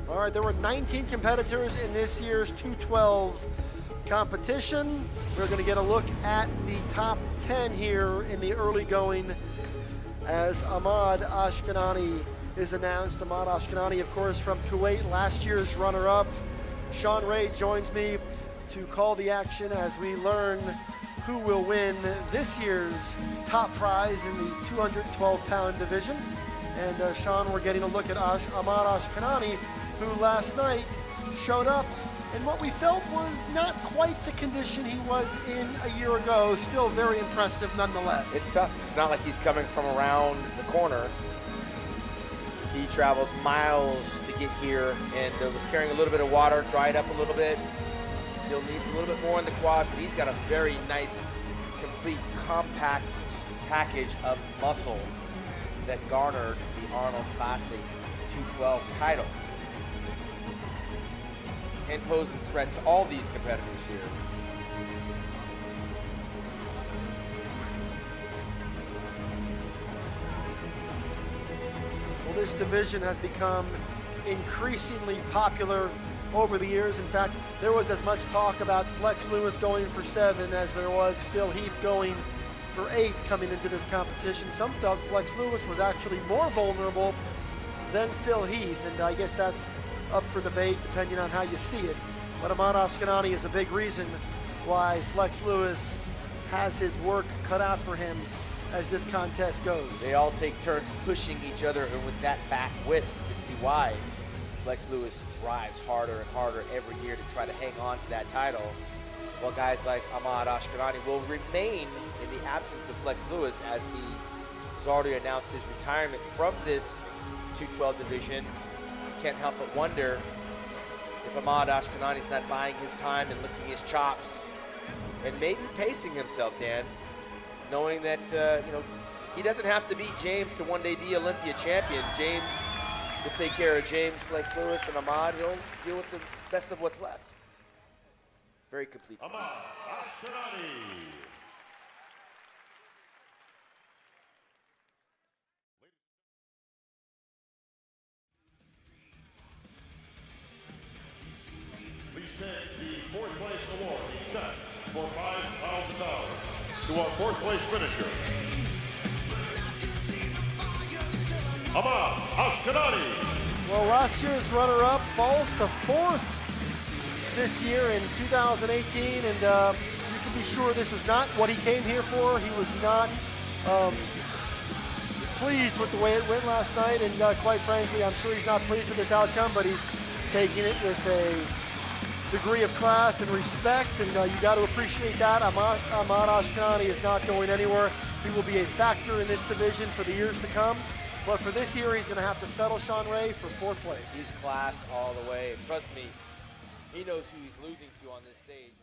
All right, there were 19 competitors in this year's 212 competition. We're going to get a look at the top 10 here in the early going as Ahmad Eshkenanni is announced. Ahmad Eshkenanni, of course, from Kuwait, last year's runner-up. Sean Ray joins me to call the action as we learn who will win this year's top prize in the 212-pound division. And Sean, we're getting a look at Ahmad Eshkenanni, who last night showed up in what we felt was not quite the condition he was in a year ago. Still very impressive nonetheless. It's tough. It's not like he's coming from around the corner. He travels miles to get here and was carrying a little bit of water, dried up a little bit. Still needs a little bit more in the quads, but he's got a very nice, complete, compact package of muscle that garnered the Arnold Classic 212 titles. And poses a threat to all these competitors here. Well, this division has become increasingly popular over the years. In fact, there was as much talk about Flex Lewis going for 7 as there was Phil Heath going for 8 coming into this competition. Some felt Flex Lewis was actually more vulnerable than Phil Heath, and I guess that's up for debate depending on how you see it. But Ahmad Eshkenanni is a big reason why Flex Lewis has his work cut out for him as this contest goes. They all take turns pushing each other, and with that back width, you can see why Flex Lewis drives harder and harder every year to try to hang on to that title, while guys like Ahmad Eshkenanni will remain in the absence of Flex Lewis, as he has already announced his retirement from this 212 division. Can't help but wonder if Ahmad Eshkennanni is not buying his time and licking his chops and maybe pacing himself, Dan, knowing that he doesn't have to beat James to one day be Olympia champion. James will take care of James, Flex Lewis, and Ahmad. He'll deal with the best of what's left. Very complete. Ahmad Eshkennanni. Please take the 4th place award check for $5,000 to our 4th place finisher, Ahmad Eshkennanni. Well, last year's runner-up falls to 4th this year in 2018, and you can be sure this was not what he came here for. He was not pleased with the way it went last night, and quite frankly, I'm sure he's not pleased with this outcome, but he's taking it with a degree of class and respect, and you got to appreciate that. Ahmad Eshkennanni is not going anywhere. He will be a factor in this division for the years to come, but for this year, he's going to have to settle Sean Ray for 4th place. He's class all the way. Trust me, he knows who he's losing to on this stage.